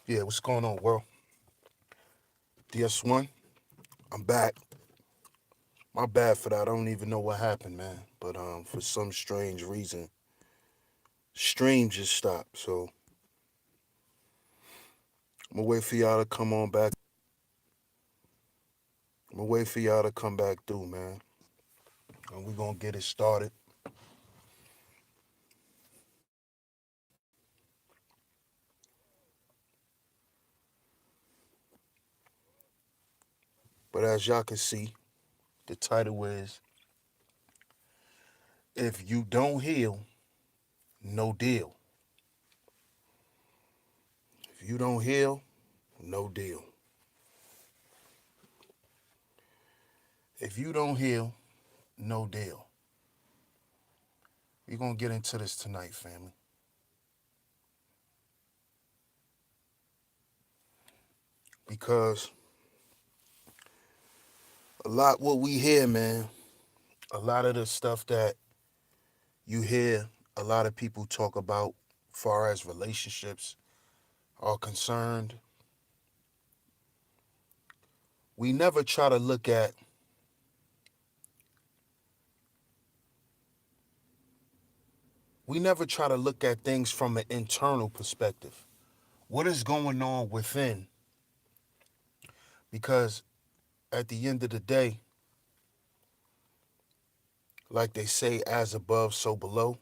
Yeah, what's going on, world? DS1, I'm back. My bad for that. I don't even know what happened, man. But for some strange reason, stream just stopped. So I'm gonna wait for y'all to come on back. I'm gonna wait for y'all to come back through, man. And we're gonna get it started. But as y'all can see, the title is If You Don't Heal, No Deal. If you don't heal, no deal. If you don't heal, no deal. We're gonna get into this tonight, family. Because a lot what we hear, man, a lot of the stuff that you hear a lot of people talk about far as relationships are concerned, we never try to look at things from an internal perspective. What is going on within? Because at the end of the day, like they say, as above, so below,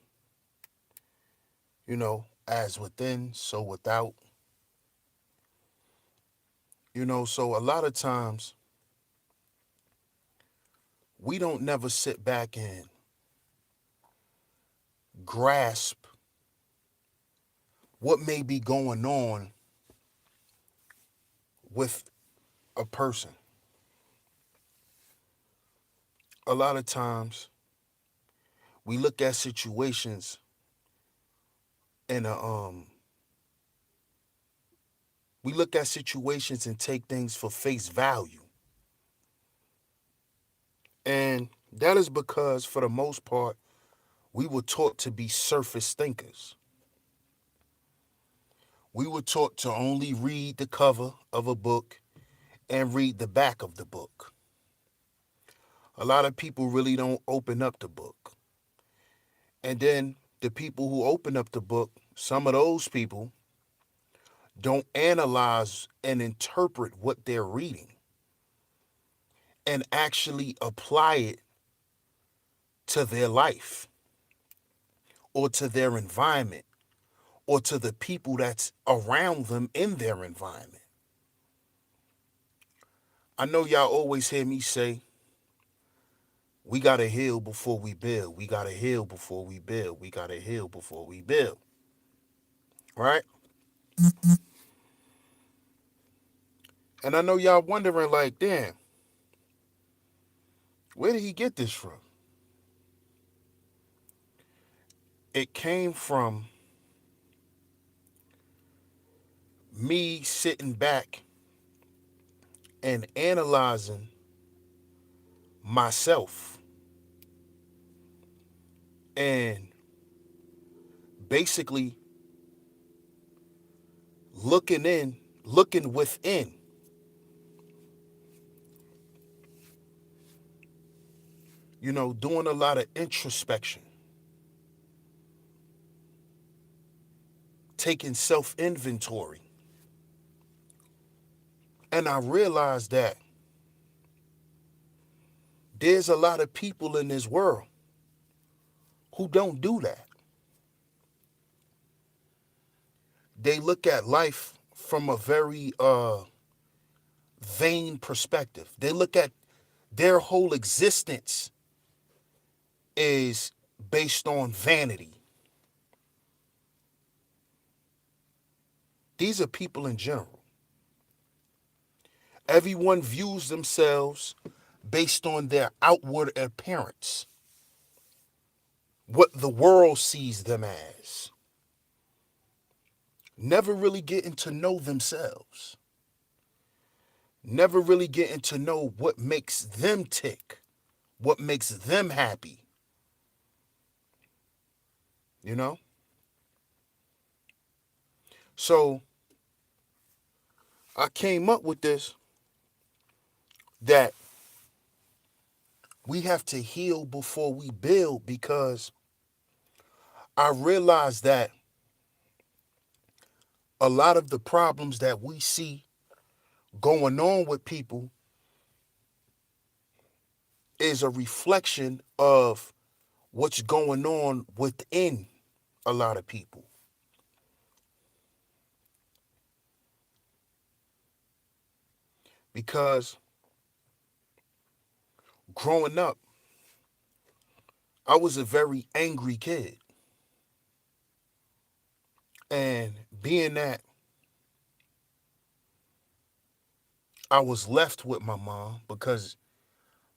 as within, so without. So a lot of times we don't never sit back and grasp what may be going on with a person. A lot of times we look at situations and we look at situations and take things for face value. And that is because for the most part we were taught to be surface thinkers. We were taught to only read the cover of a book and read the back of the book. A lot of people really don't open up the book. And then the people who open up the book, some of those people don't analyze and interpret what they're reading and actually apply it to their life or to their environment or to the people that's around them in their environment. I know y'all always hear me say, we got to heal before we build. We got to heal before we build. We got to heal before we build. Right? And I know y'all wondering, like, damn, where did he get this from? It came from me sitting back and analyzing myself and basically looking within, doing a lot of introspection, taking self inventory. And I realized that there's a lot of people in this world who don't do that. They look at life from a very vain perspective. They look at their whole existence is based on vanity. These are people in general. Everyone views themselves based on their outward appearance, what the world sees them as. Never really getting to know themselves. Never really getting to know what makes them tick, what makes them happy. You know? So I came up with this that we have to heal before we build, because I realized that a lot of the problems that we see going on with people is a reflection of what's going on within a lot of people. Because growing up, I was a very angry kid. And being that I was left with my mom, because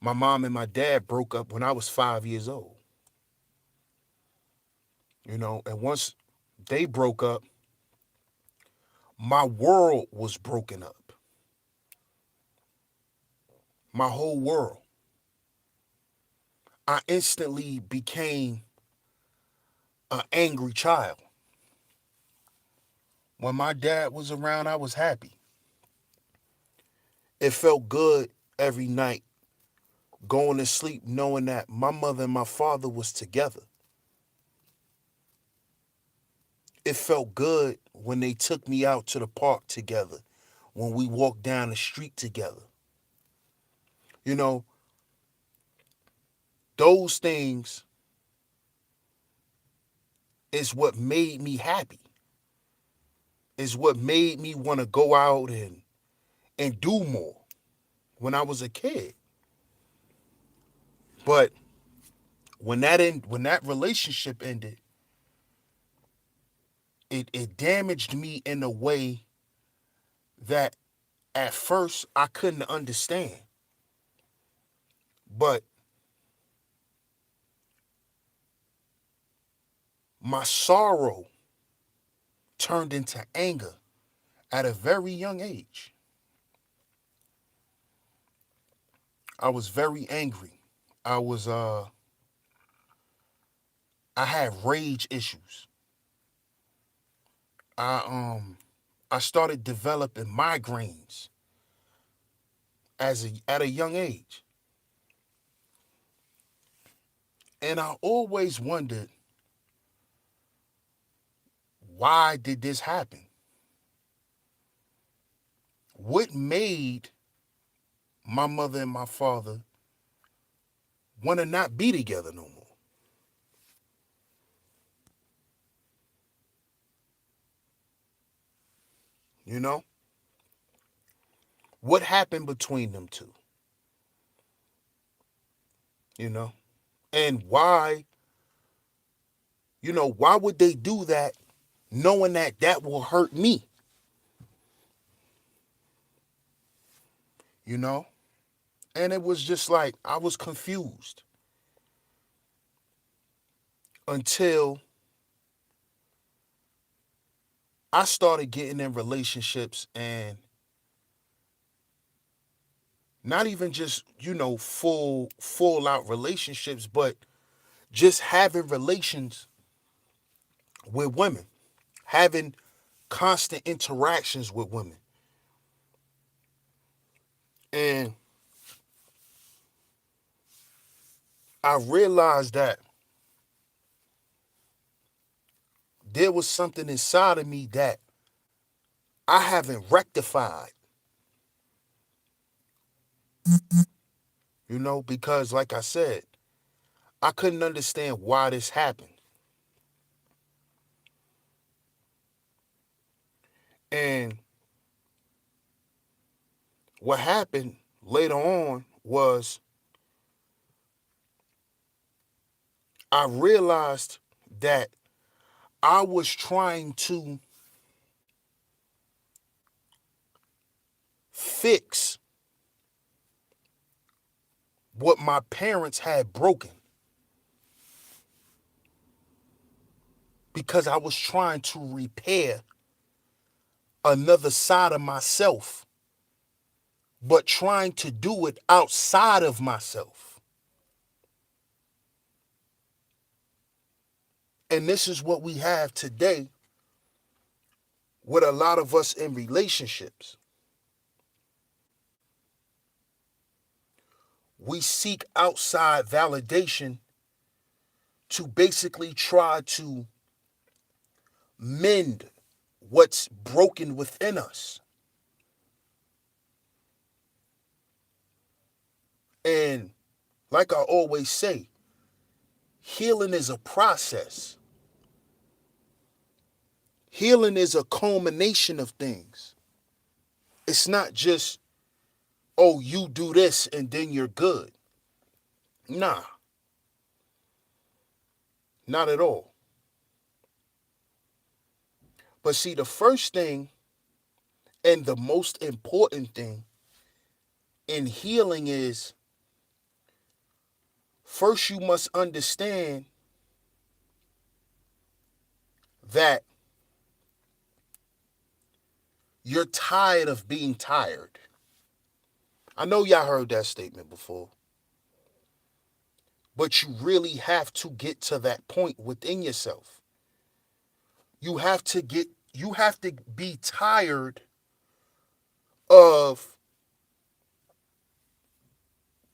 my mom and my dad broke up when I was 5 years old, and once they broke up, my world was broken up. My whole world. I instantly became an angry child. When my dad was around, I was happy. It felt good every night going to sleep knowing that my mother and my father was together. It felt good when they took me out to the park together, when we walked down the street together. You know, those things is what made me happy. Is what made me want to go out and do more when I was a kid. But when that relationship ended, it damaged me in a way that at first I couldn't understand. But my sorrow turned into anger at a very young age. I was very angry. I was I had rage issues. I started developing migraines at a young age. And I always wondered, why did this happen? What made my mother and my father want to not be together no more? You know? What happened between them two? You know? And why would they do that knowing that that will hurt me? You know? And it was just like I was confused until I started getting in relationships, and not even just, full out relationships, but just having relations with women, having constant interactions with women. And I realized that there was something inside of me that I haven't rectified, because like I said, I couldn't understand why this happened. And what happened later on was I realized that I was trying to fix what my parents had broken, because I was trying to repair another side of myself, but trying to do it outside of myself. And this is what we have today with a lot of us in relationships. we seek outside validation to basically try to mend what's broken within us. And like I always say, healing is a process. Healing is a culmination of things. It's not just, oh, you do this and then you're good. Nah, not at all. But see, the first thing and the most important thing in healing is first you must understand that you're tired of being tired. I know y'all heard that statement before, but you really have to get to that point within yourself. You have to be tired of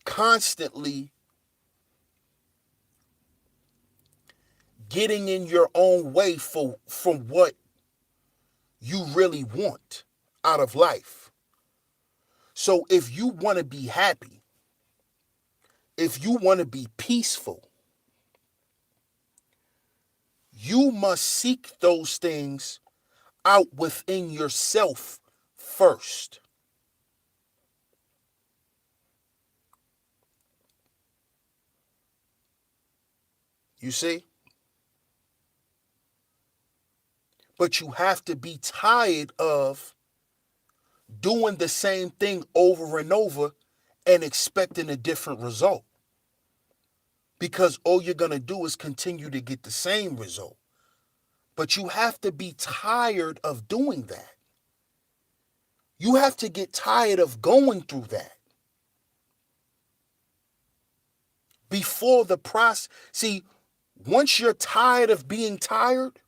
constantly getting in your own way from what you really want out of life. So if you want to be happy, if you want to be peaceful, you must seek those things out within yourself first. You see? But you have to be tired of doing the same thing over and over and expecting a different result. Because all you're going to do is continue to get the same result. But you have to be tired of doing that. You have to get tired of going through that. Before the process. See, once you're tired of being tired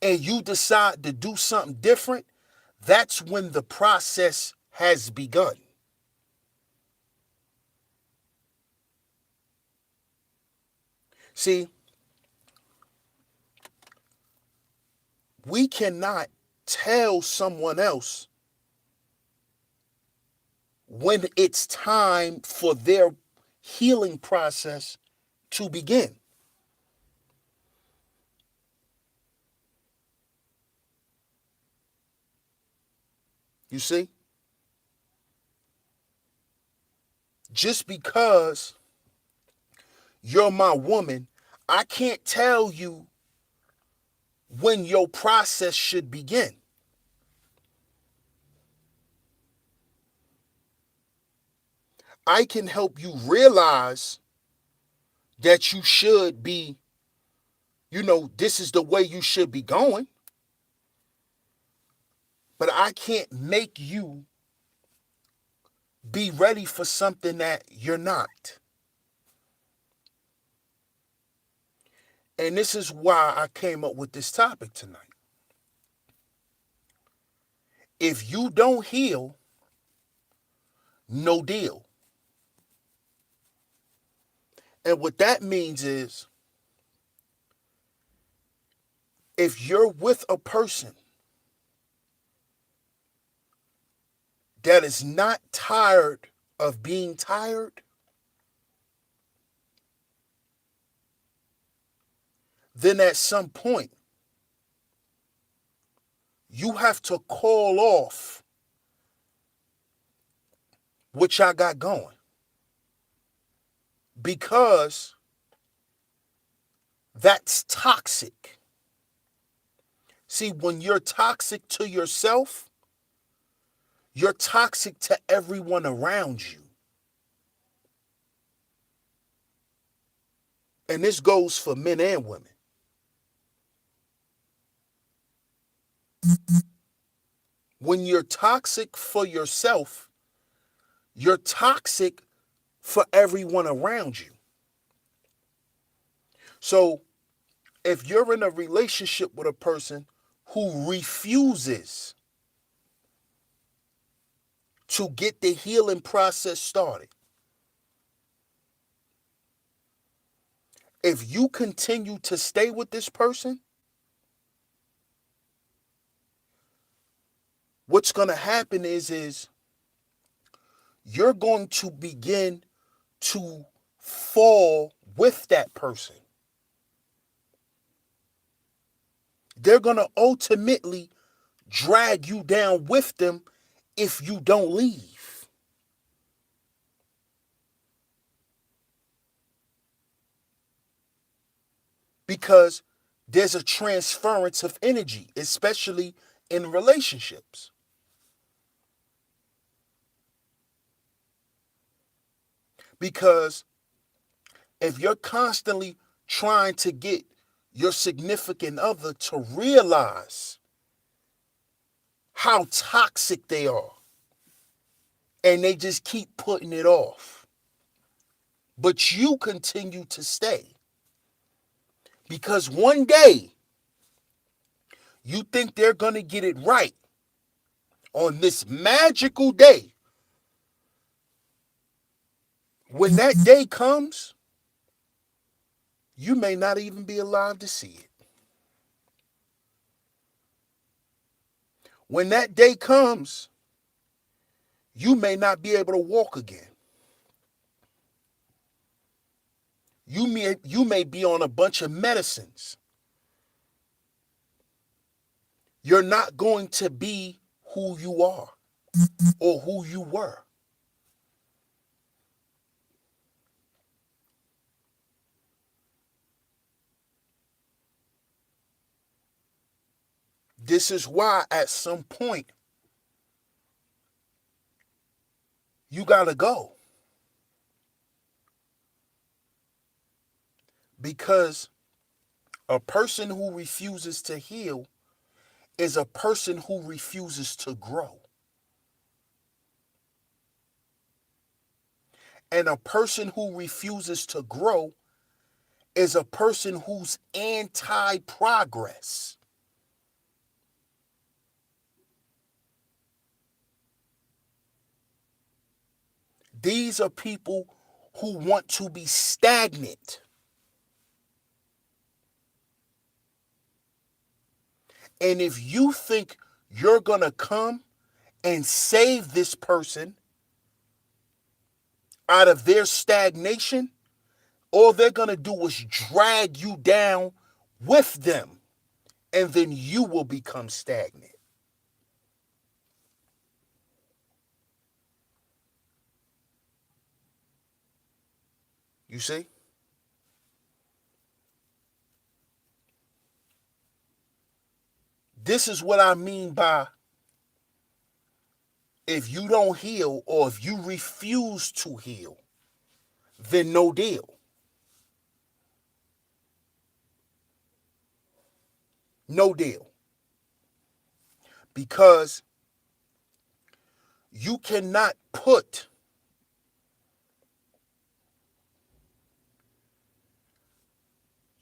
and you decide to do something different, that's when the process has begun. See, we cannot tell someone else when it's time for their healing process to begin. You see? Just because you're my woman, I can't tell you when your process should begin. I can help you realize that you should be, this is the way you should be going. But I can't make you be ready for something that you're not. And this is why I came up with this topic tonight. If you don't heal, no deal. And what that means is, if you're with a person that is not tired of being tired, then at some point, you have to call off what y'all got going. Because that's toxic. See, when you're toxic to yourself, you're toxic to everyone around you. And this goes for men and women. When you're toxic for yourself, you're toxic for everyone around you. So if you're in a relationship with a person who refuses to get the healing process started, If you continue to stay with this person, what's going to happen is you're going to begin to fall with that person. They're going to ultimately drag you down with them if you don't leave. Because there's a transference of energy, especially in relationships. Because if you're constantly trying to get your significant other to realize how toxic they are, and they just keep putting it off, but you continue to stay, because one day you think they're going to get it right on this magical day. When that day comes, you may not even be alive to see it. When that day comes, you may not be able to walk again. You may be on a bunch of medicines. You're not going to be who you are or who you were. This is why at some point you got to go. Because a person who refuses to heal is a person who refuses to grow. And a person who refuses to grow is a person who's anti-progress. These are people who want to be stagnant. And if you think you're going to come and save this person out of their stagnation, all they're going to do is drag you down with them, and then you will become stagnant. You see? This is what I mean by, if you don't heal or if you refuse to heal, then no deal. No deal. Because you cannot put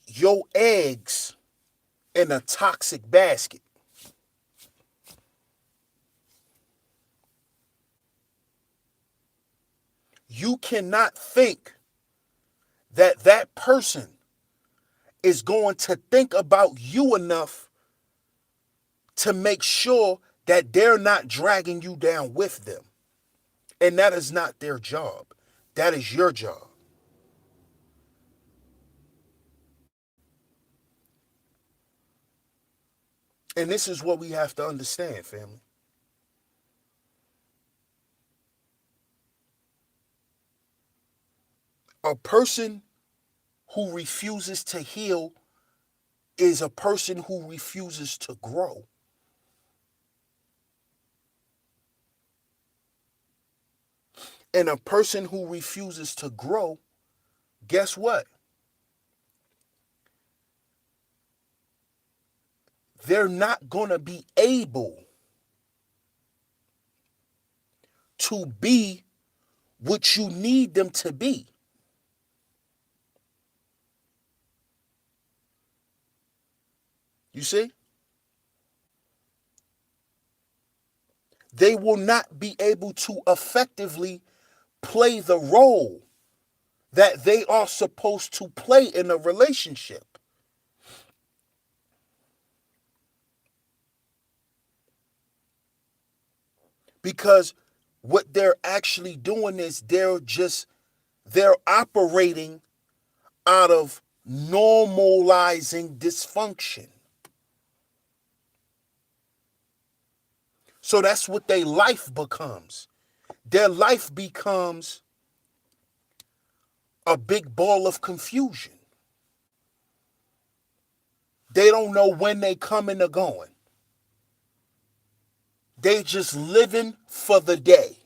your eggs in a toxic basket. You cannot think that that person is going to think about you enough to make sure that they're not dragging you down with them. And that is not their job. That is your job. And this is what we have to understand, family. A person who refuses to heal is a person who refuses to grow. And a person who refuses to grow, guess what? They're not going to be able to be what you need them to be. You see? They will not be able to effectively play the role that they are supposed to play in a relationship. Because what they're actually doing is they're operating out of normalizing dysfunction. So that's what their life becomes. Their life becomes a big ball of confusion. They don't know when they coming or going. They just living for the day.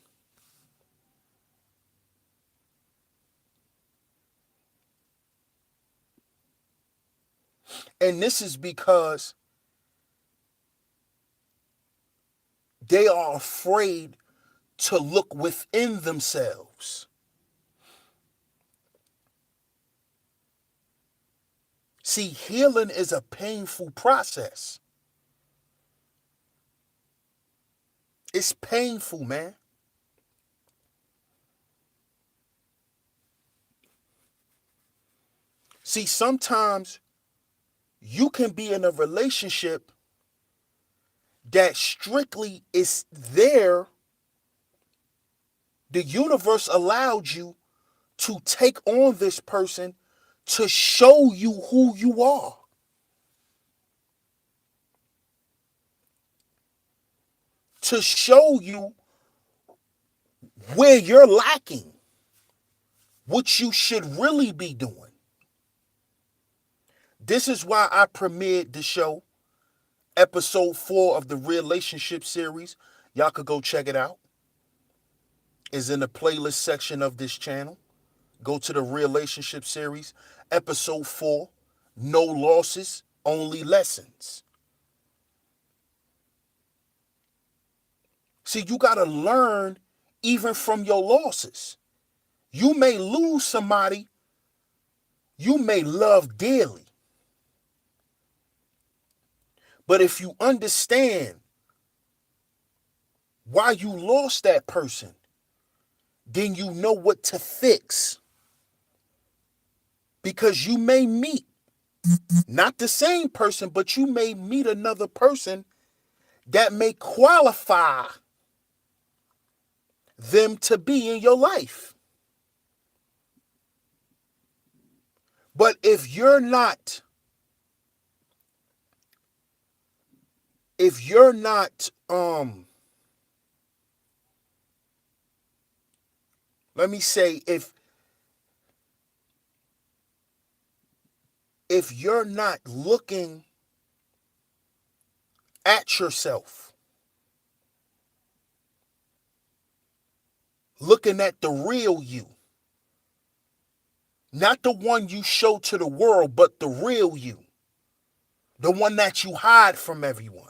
And this is because they are afraid to look within themselves. See, healing is a painful process. It's painful, man. See, sometimes you can be in a relationship that strictly is there. The universe allowed you to take on this person to show you who you are, to show you where you're lacking, what you should really be doing. This is why I premiered the show, episode 4 of the relationship series. Y'all could go check it out. It's in the playlist section of this channel. Go to the relationship series, episode 4, no losses, only lessons. See, you got to learn even from your losses. You may lose somebody you may love dearly. But if you understand why you lost that person, then you know what to fix. Because you may meet not the same person, but you may meet another person that may qualify them to be in your life. But if you're not let me say, if you're not looking at yourself, looking at the real you, not the one you show to the world, but the real you, the one that you hide from everyone.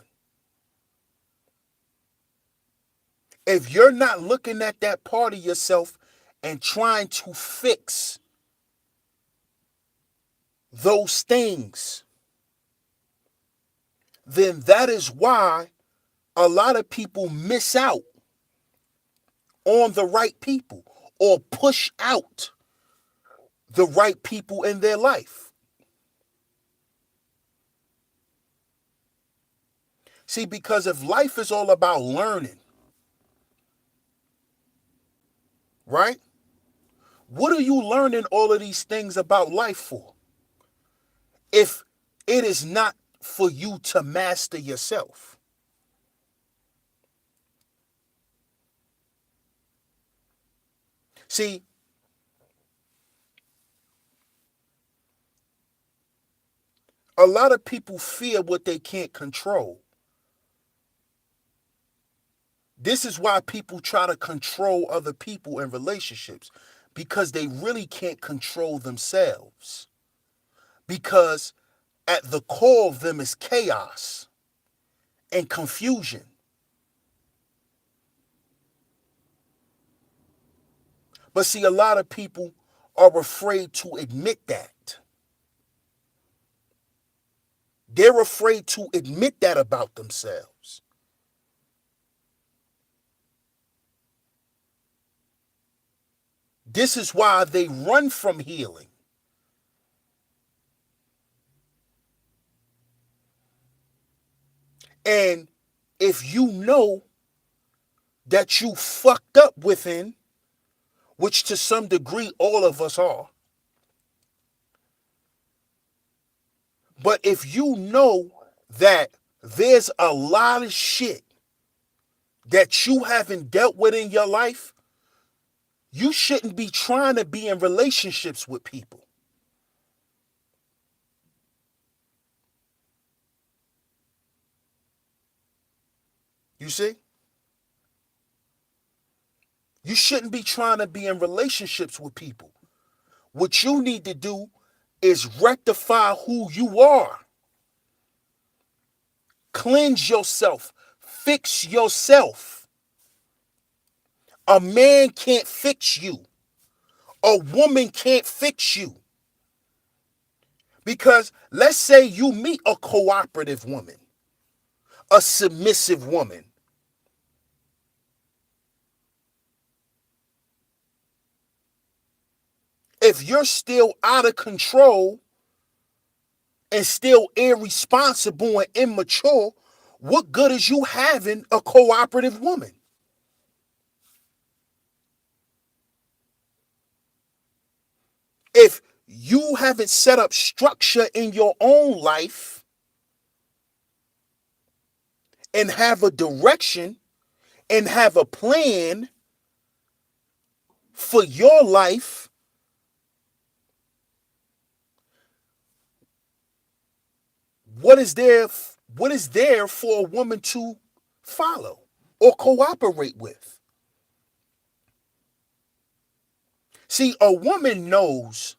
If you're not looking at that part of yourself and trying to fix those things, then that is why a lot of people miss out on the right people or push out the right people in their life. See, because if life is all about learning, right? What are you learning all of these things about life for? If it is not for you to master yourself. See, a lot of people fear what they can't control. This is why people try to control other people in relationships, because they really can't control themselves. Because at the core of them is chaos and confusion. But see, a lot of people are afraid to admit that. They're afraid to admit that about themselves. This is why they run from healing. And if you know that you fucked up within, which to some degree all of us are, but if you know that there's a lot of shit that you haven't dealt with in your life, you shouldn't be trying to be in relationships with people. You see? You shouldn't be trying to be in relationships with people. What you need to do is rectify who you are. Cleanse yourself. Fix yourself. A man can't fix you. A woman can't fix you. Because let's say you meet a cooperative woman, a submissive woman. If you're still out of control and still irresponsible and immature, what good is you having a cooperative woman? If you haven't set up structure in your own life and have a direction and have a plan for your life, what is there for a woman to follow or cooperate with? See, a woman knows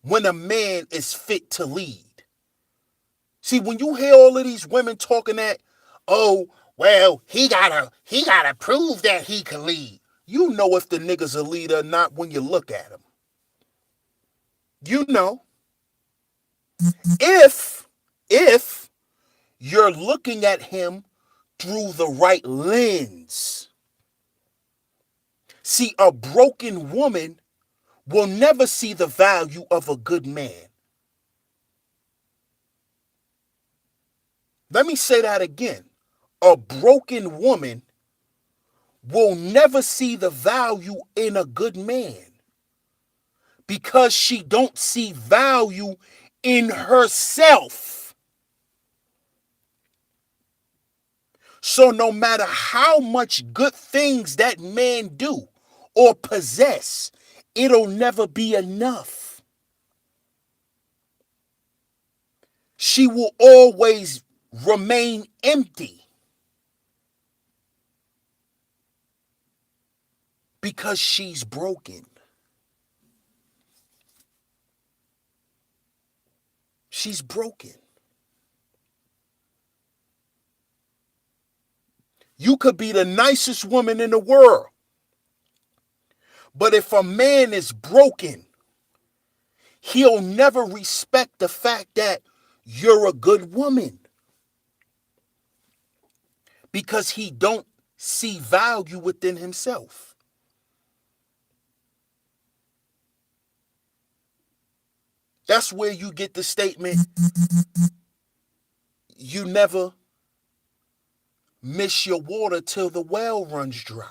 when a man is fit to lead. See, when you hear all of these women talking that, oh, well, he gotta prove that he can lead. You know if the nigga's a leader or not when you look at him. You know. If you're looking at him through the right lens. See, a broken woman will never see the value of a good man. Let me say that again. A broken woman will never see the value in a good man because she don't see value in herself. So no matter how much good things that man do or possess, it'll never be enough. She will always remain empty because she's broken. She's broken. You could be the nicest woman in the world, but if a man is broken, he'll never respect the fact that you're a good woman because he don't see value within himself. That's where you get the statement, you never miss your water till the well runs dry.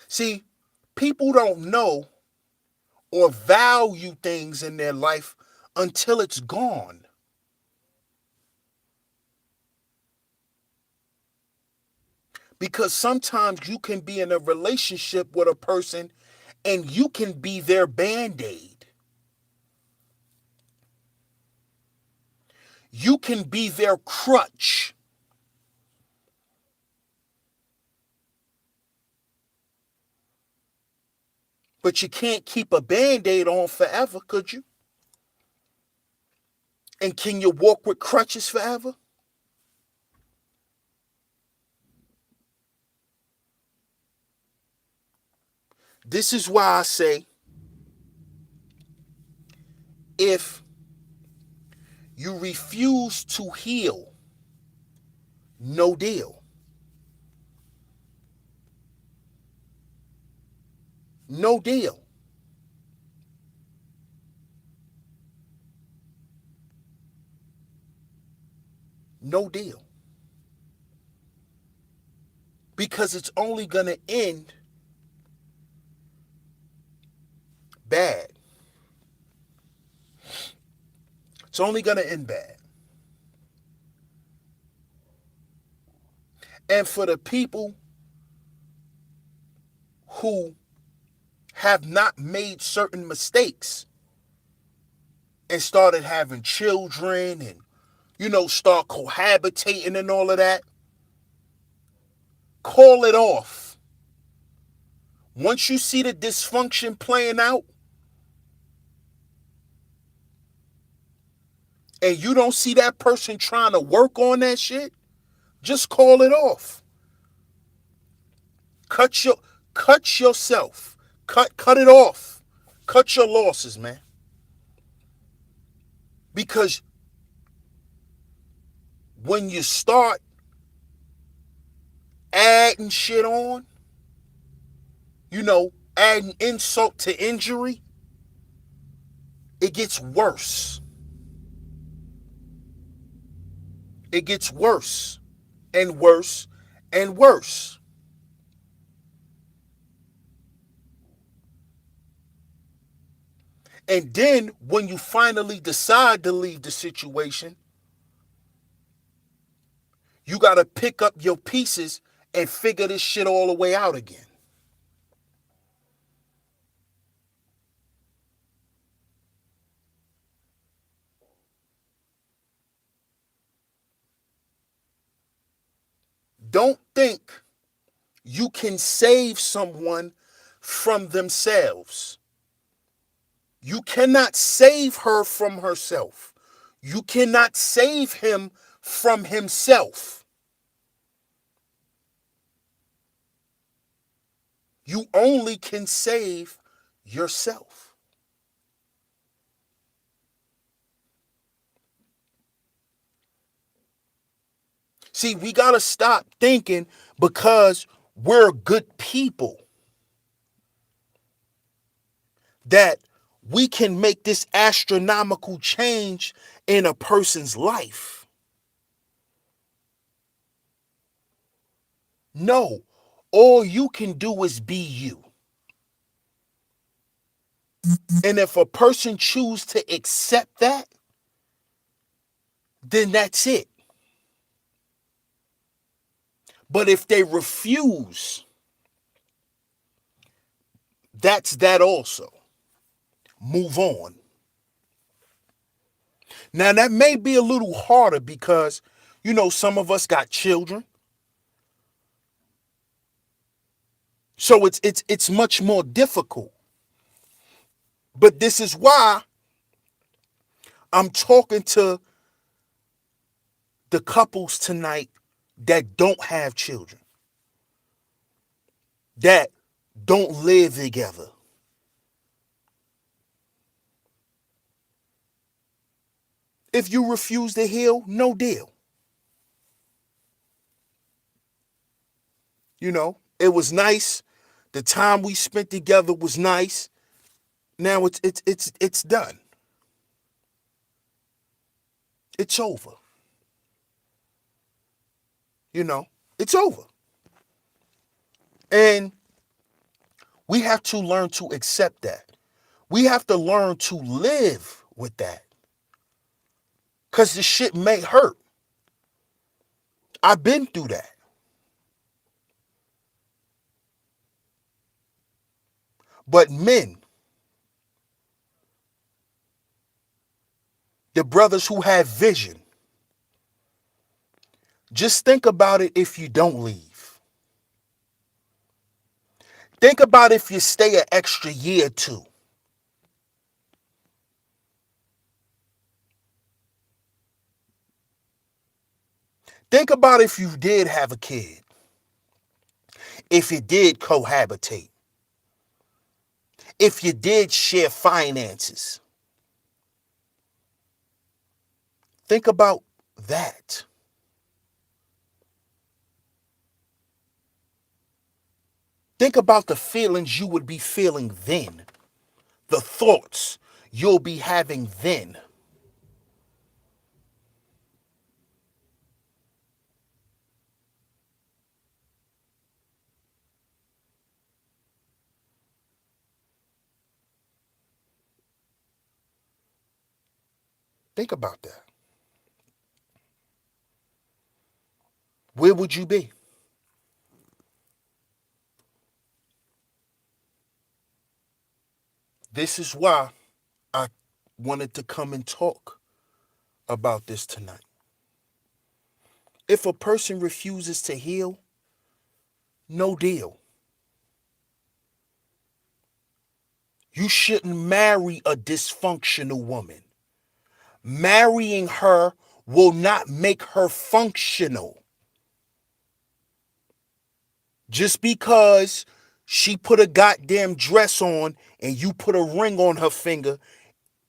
See, people don't know or value things in their life until it's gone. Because sometimes you can be in a relationship with a person and you can be their band-aid. You can be their crutch. But you can't keep a band-aid on forever, could you? And can you walk with crutches forever? This is why I say, if you refuse to heal, no deal. No deal. No deal. Because it's only going to end bad. It's only going to end bad. And for the people who have not made certain mistakes and started having children and, start cohabitating and all of that, call it off. Once you see the dysfunction playing out and you don't see that person trying to work on that shit, just call it off. Cut yourself. Cut it off. Cut your losses, man. Because when you start adding shit on, adding insult to injury, it gets worse. It gets worse and worse and worse. And then when you finally decide to leave the situation, you got to pick up your pieces and figure this shit all the way out again. Don't think you can save someone from themselves. You cannot save her from herself. You cannot save him from himself. You only can save yourself. See, we got to stop thinking because we're good people that we can make this astronomical change in a person's life. No, all you can do is be you. And if a person chooses to accept that, then that's it. But if they refuse, that's that also. Move on. Now that may be a little harder because, some of us got children. So it's much more difficult. But this is why I'm talking to the couples tonight that don't have children, that don't live together. If you refuse to heal, no deal. It was nice. The time we spent together was nice. Now it's done. It's over. It's over. And we have to learn to accept that. We have to learn to live with that. Because the shit may hurt. I've been through that. But men, the brothers who have vision, just think about it if you don't leave. Think about if you stay an extra year or two. Think about if you did have a kid. If you did cohabitate. If you did share finances. Think about that. Think about the feelings you would be feeling then, the thoughts you'll be having then. Think about that. Where would you be? This is why I wanted to come and talk about this tonight. If a person refuses to heal, no deal. You shouldn't marry a dysfunctional woman. Marrying her will not make her functional. Just because she put a goddamn dress on and you put a ring on her finger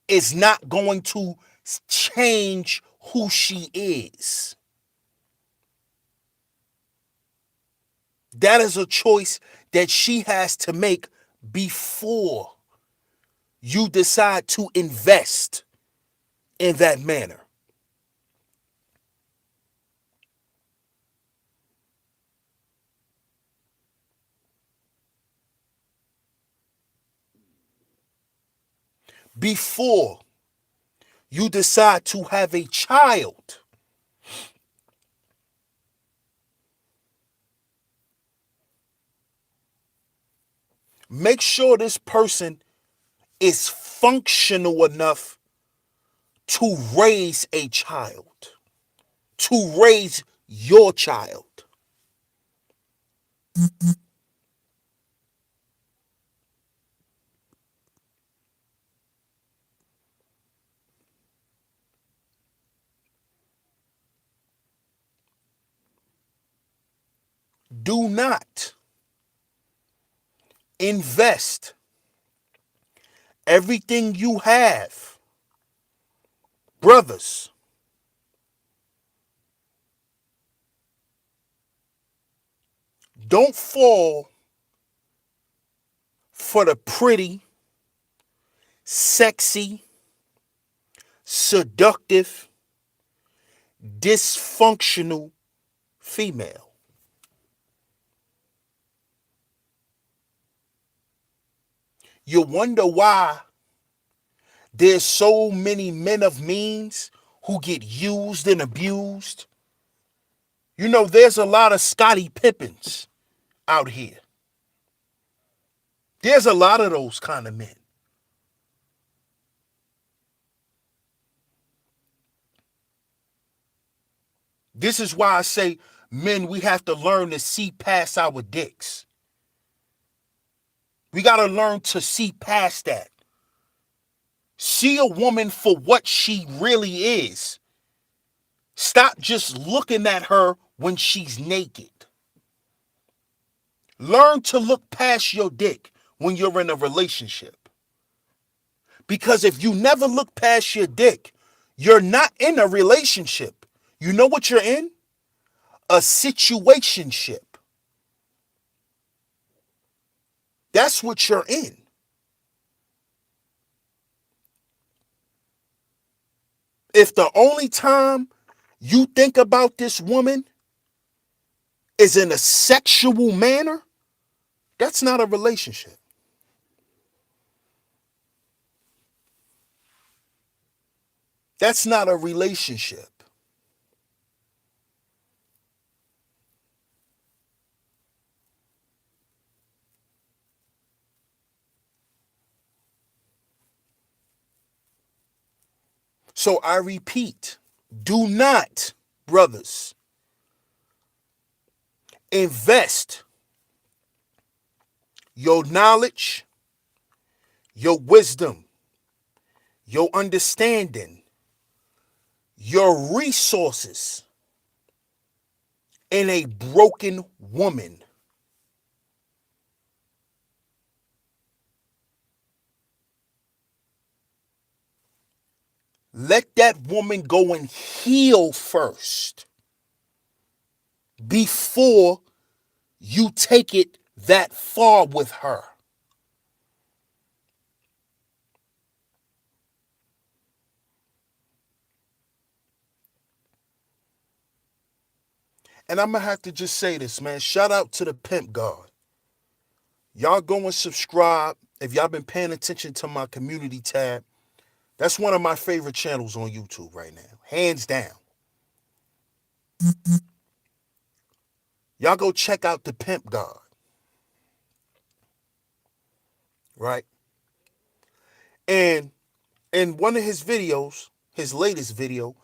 is not going to change who she is. That is a choice that she has to make before you decide to invest in that manner. Before you decide to have a child, make sure this person is functional enough to raise a child, to raise your child. Do not invest everything you have. Brothers, don't fall for the pretty, sexy, seductive, dysfunctional female. You wonder why there's so many men of means who get used and abused. You know, there's a lot of Scottie Pippins out here. There's a lot of those kind of men. This is why I say, men, we have to learn to see past our dicks. We got to learn to see past that. See a woman for what she really is. Stop just looking at her when she's naked. Learn to look past your dick when you're in a relationship. Because if you never look past your dick, you're not in a relationship. You know what you're in? A situationship. That's what you're in. If the only time you think about this woman is in a sexual manner, that's not a relationship. That's not a relationship. So I repeat, do not, brothers, invest your knowledge, your wisdom, your understanding, your resources in a broken woman. Let that woman go and heal first before you take it that far with her. And I'm going to have to just say this, man. Shout out to the Pimp God. Y'all go and subscribe. If y'all been paying attention to my community tab, that's one of my favorite channels on YouTube right now. Hands down. Y'all go check out the Pimp God, right? And in one of his videos, his latest video,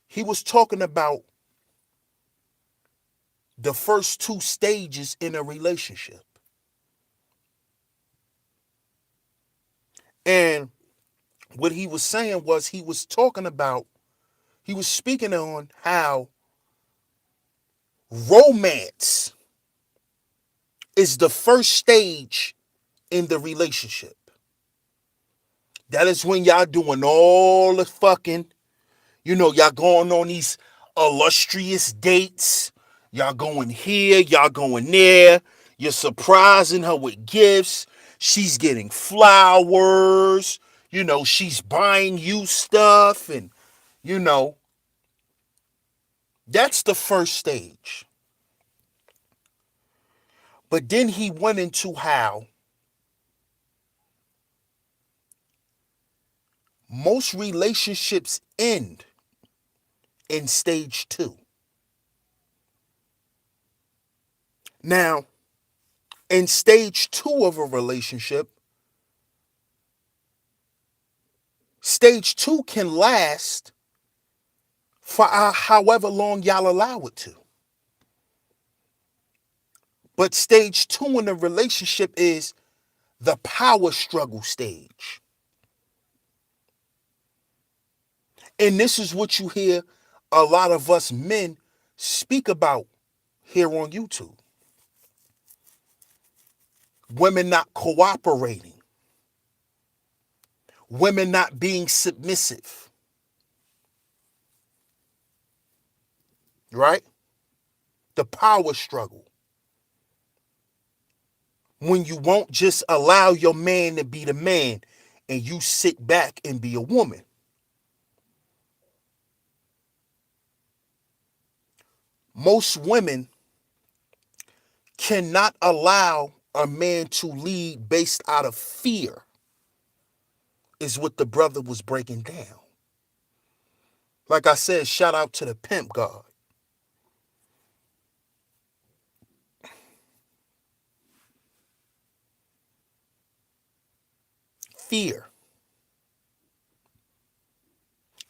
he was talking about the first two stages in a relationship. And what he was saying was he was speaking on how romance is the first stage in the relationship. That is when y'all doing all the fucking, y'all going on these illustrious dates. Y'all going here, y'all going there. You're surprising her with gifts. She's getting flowers. She's buying you stuff. And, you know, that's the first stage. But then he went into how most relationships end in stage two. Now, in stage two of a relationship, stage two can last for however long y'all allow it to. But stage two in a relationship is the power struggle stage. And this is what you hear a lot of us men speak about here on YouTube. Women not cooperating, women not being submissive, right? The power struggle. When you won't just allow your man to be the man and you sit back and be a woman. Most women cannot allow a man to lead based out of fear, is what the brother was breaking down. Like I said, shout out to the Pimp God. Fear.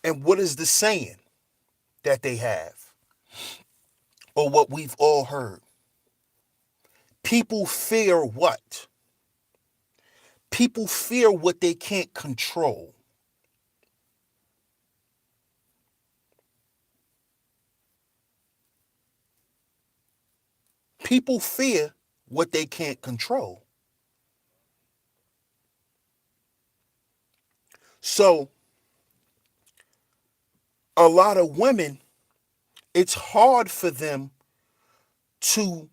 And what is the saying that they have? Or what we've all heard? People fear what? People fear what they can't control. People fear what they can't control. So, a lot of women, it's hard for them to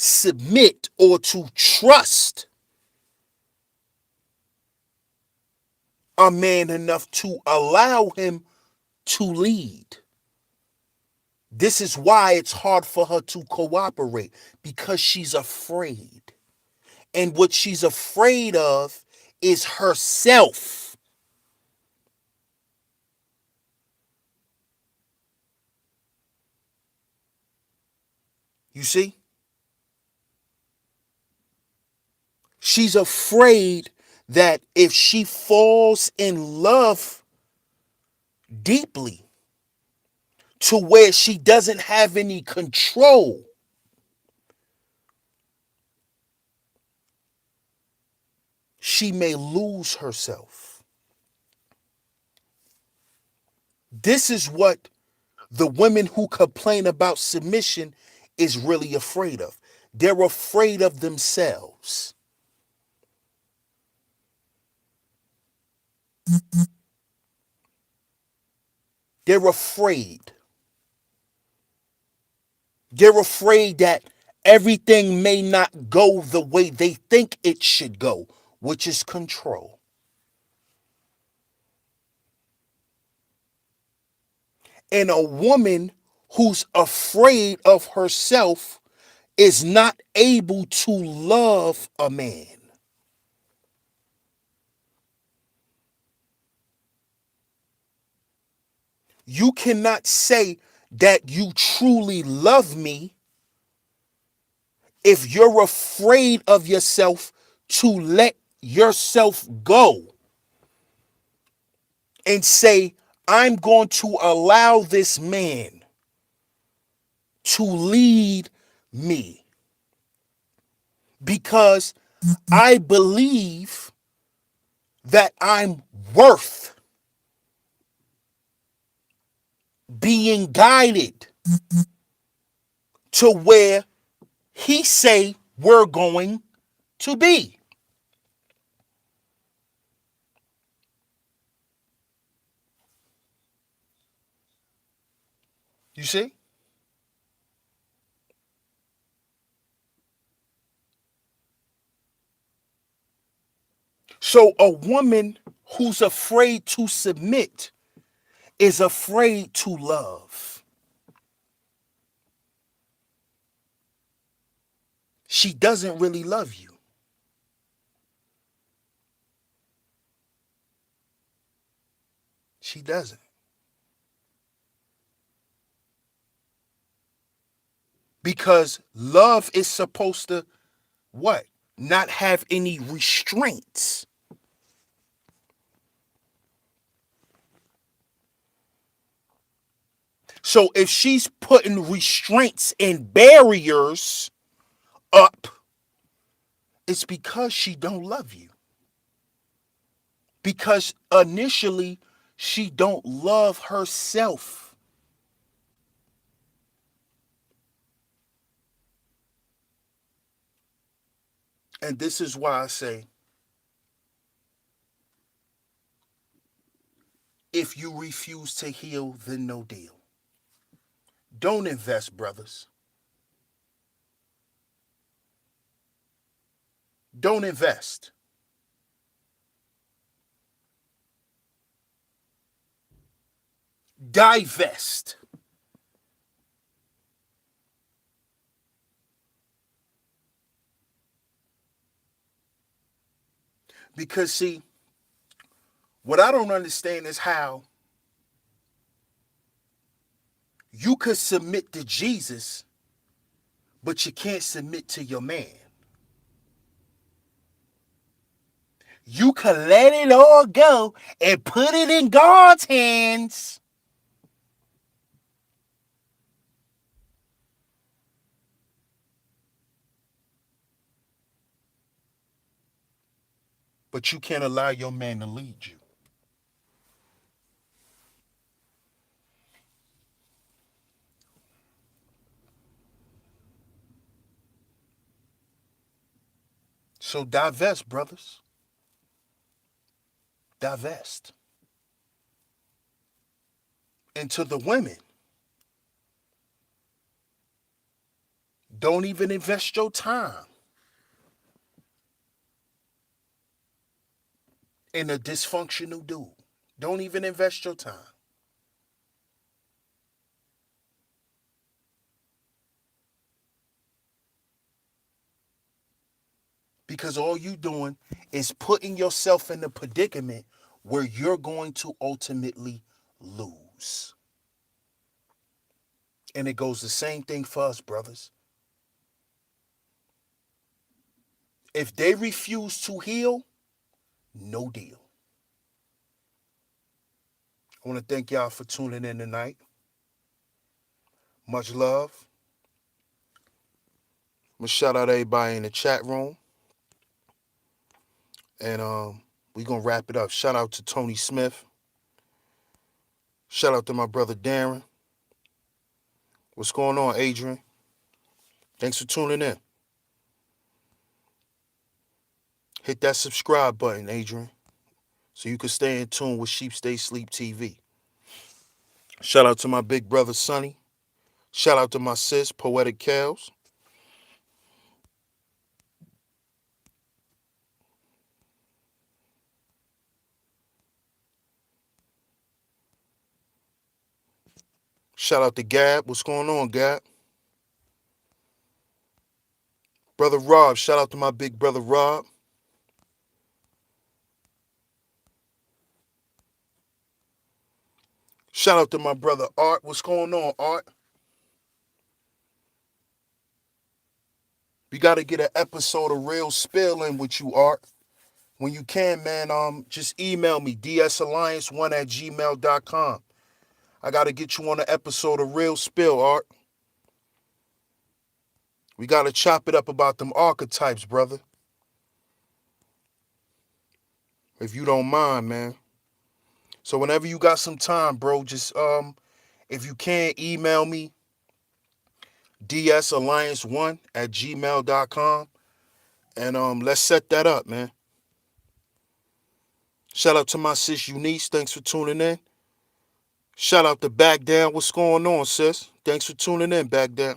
submit or to trust a man enough to allow him to lead. This is why it's hard for her to cooperate, because she's afraid. And what she's afraid of is herself. You see? She's afraid that if she falls in love deeply to where she doesn't have any control, she may lose herself. This is what the women who complain about submission is really afraid of. They're afraid of themselves. They're afraid. They're afraid that Everything may not go the way they think it should go, which is control. And a woman who's afraid of herself is not able to love a man. You cannot say that you truly love me if you're afraid of yourself to let yourself go and say, I'm going to allow this man to lead me because I believe that I'm worth being guided to where he say we're going to be. You see? So a woman who's afraid to submit is afraid to love. She doesn't really love you. She doesn't. Because love is supposed to what? Not have any restraints. So if she's putting restraints and barriers up, it's because she don't love you. Because initially she don't love herself. And this is why I say, if you refuse to heal, then no deal. Don't invest, brothers. Don't invest. Divest. Because, see, what I don't understand is how you could submit to Jesus, but you can't submit to your man. You could let it all go and put it in God's hands, but you can't allow your man to lead you. So divest, brothers. Divest. And to the women, don't even invest your time in a dysfunctional dude. Don't even invest your time. Because all you doing is putting yourself in a predicament where you're going to ultimately lose. And it goes the same thing for us, brothers. If they refuse to heal, no deal. I want to thank y'all for tuning in tonight. Much love. I'm going to shout out everybody in the chat room. And we're going to wrap it up. Shout out to Tony Smith. Shout out to my brother Darren. What's going on, Adrian? Thanks for tuning in. Hit that subscribe button, Adrian, so you can stay in tune with Sheep Stay Sleep TV. Shout out to my big brother Sonny. Shout out to my sis, Poetic Kels. Shout out to Gab. What's going on, Gab? Brother Rob. Shout out to my big brother Rob. Shout out to my brother Art. What's going on, Art? We got to get an episode of Real Spill in with you, Art. When you can, man, just email me, dsalliance1 at gmail.com. I got to get you on an episode of Real Spill, Art. We got to chop it up about them archetypes, brother. If you don't mind, man. So whenever you got some time, bro, just if you can, email me, dsalliance1 at gmail.com. And let's set that up, man. Shout out to my sis Eunice. Thanks for tuning in. Shout out to Back Down. What's going on, sis? Thanks for tuning in, Back Down.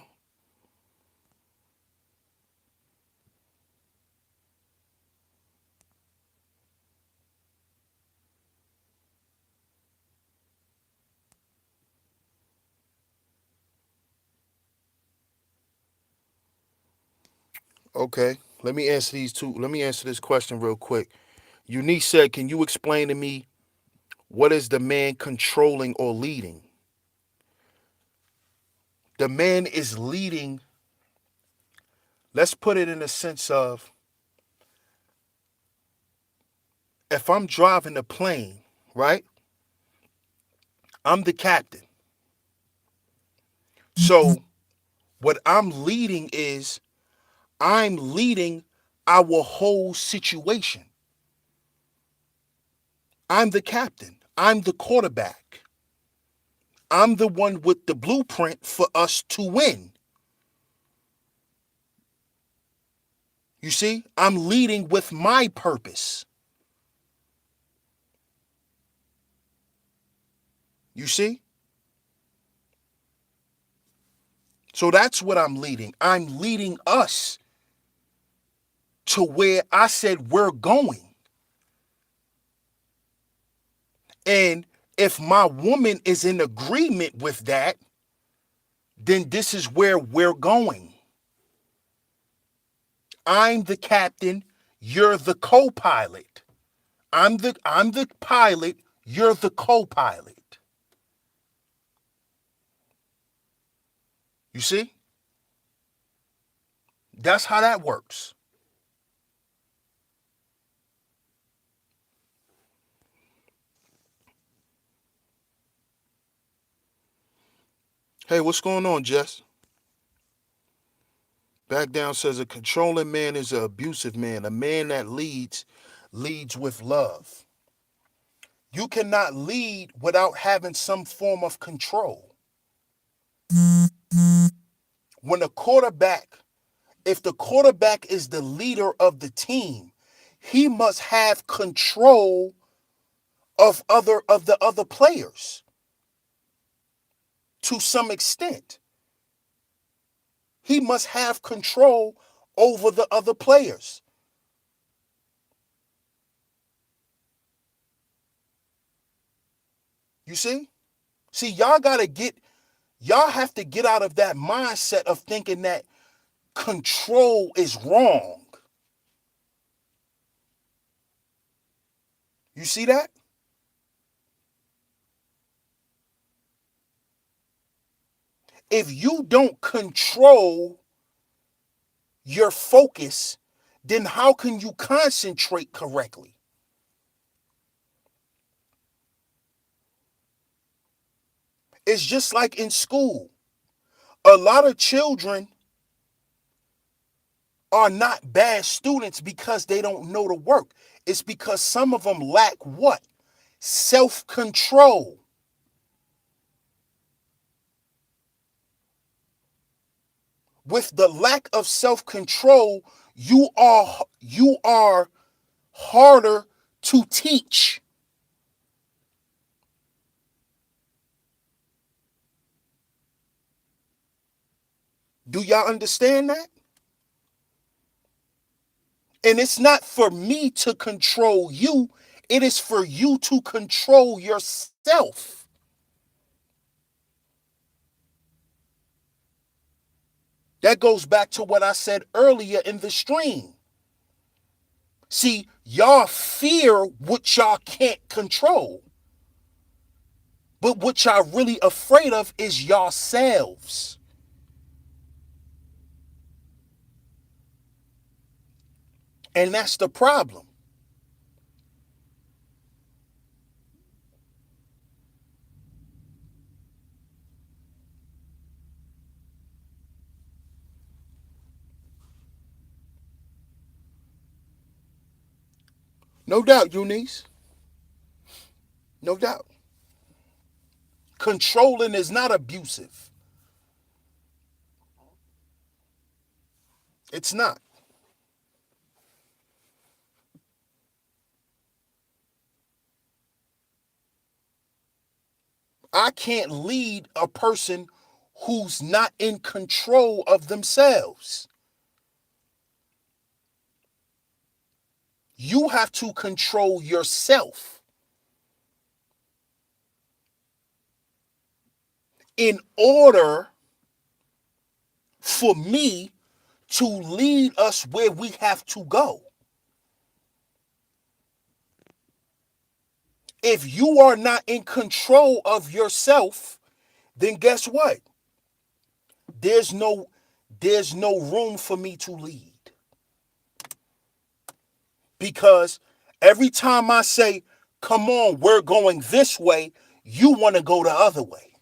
Okay, let me answer these two. Let me answer this question real quick. Eunice said, "Can you explain to me what is the man controlling or leading?" The man is leading. Let's put it in a sense of, if I'm driving a plane, right? I'm the captain. So what I'm leading is I'm leading our whole situation. I'm the captain. I'm the quarterback. I'm the one with the blueprint for us to win. You see, I'm leading with my purpose. You see? So that's what I'm leading. I'm leading us to where I said we're going. And if my woman is in agreement with that, then this is where we're going. I'm the captain, you're the co-pilot. I'm the pilot, you're the co-pilot. You see? That's how that works. Hey, what's going on, Jess? Back Down says a controlling man is an abusive man. A man that leads with love. You cannot lead without having some form of control. When a quarterback, if the quarterback is the leader of the team, he must have control of the other players to some extent. He must have control over the other players. You see? See, y'all have to get out of that mindset of thinking that control is wrong. You see that? If you don't control your focus, then how can you concentrate correctly? It's just like in school. A lot of children are not bad students because they don't know the work. It's because some of them lack what? Self-control. With the lack of self-control, you are harder to teach. Do y'all understand that? And it's not for me to control you. It is for you to control yourself. That goes back to what I said earlier in the stream. See, y'all fear what y'all can't control. But what y'all really afraid of is yourselves. And that's the problem. No doubt, Eunice. No doubt. Controlling is not abusive. It's not. I can't lead a person who's not in control of themselves. You have to control yourself in order for me to lead us where we have to go. If you are not in control of yourself, then guess what? There's no there's no room for me to lead. Because every time I say, "Come on, we're going this way," you want to go the other way,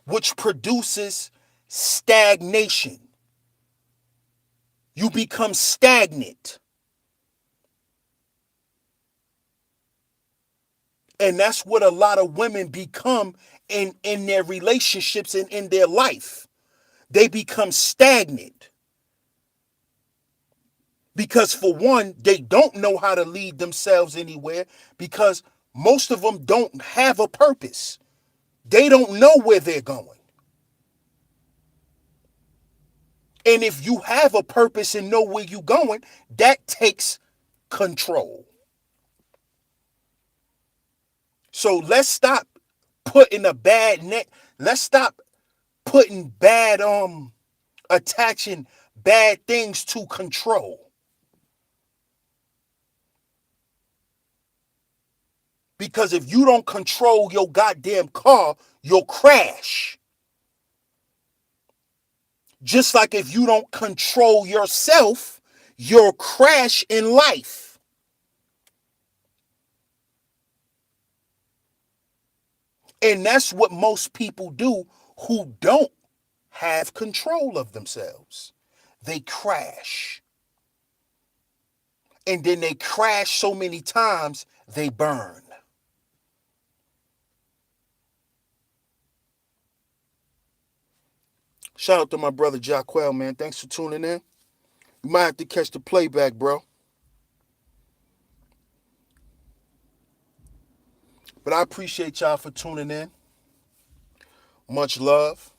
which produces stagnation. You become stagnant. And that's what a lot of women become in their relationships and in their life. They become stagnant because, for one, they don't know how to lead themselves anywhere because most of them don't have a purpose. They don't know where they're going. And if you have a purpose and know where you're going, that takes control. So let's stop putting a bad net. Let's stop putting attaching bad things to control. Because if you don't control your goddamn car, you'll crash. Just like if you don't control yourself, you'll crash in life. And that's what most people do who don't have control of themselves. They crash. And then they crash so many times, they burn. Shout out to my brother Jaquel, man. Thanks for tuning in. You might have to catch the playback, bro. But I appreciate y'all for tuning in. Much love.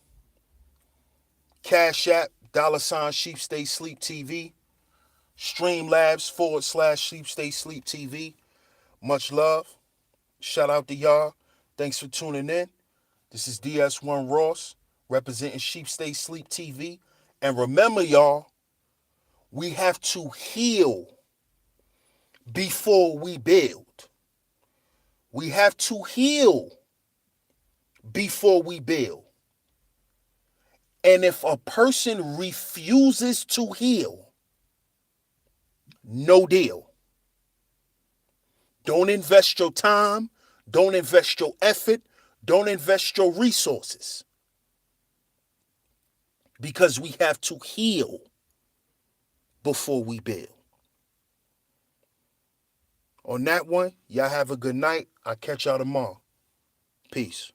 Cash App, $ Sheep Stay Sleep TV. Streamlabs / Sheep Stay Sleep TV. Much love. Shout out to y'all. Thanks for tuning in. This is DS1 Ross representing Sheep Stay Sleep TV. And remember, y'all, we have to heal before we build. We have to heal before we build. And if a person refuses to heal, no deal. Don't invest your time. Don't invest your effort. Don't invest your resources. Because we have to heal before we build. On that one, y'all have a good night. I'll catch y'all tomorrow. Peace.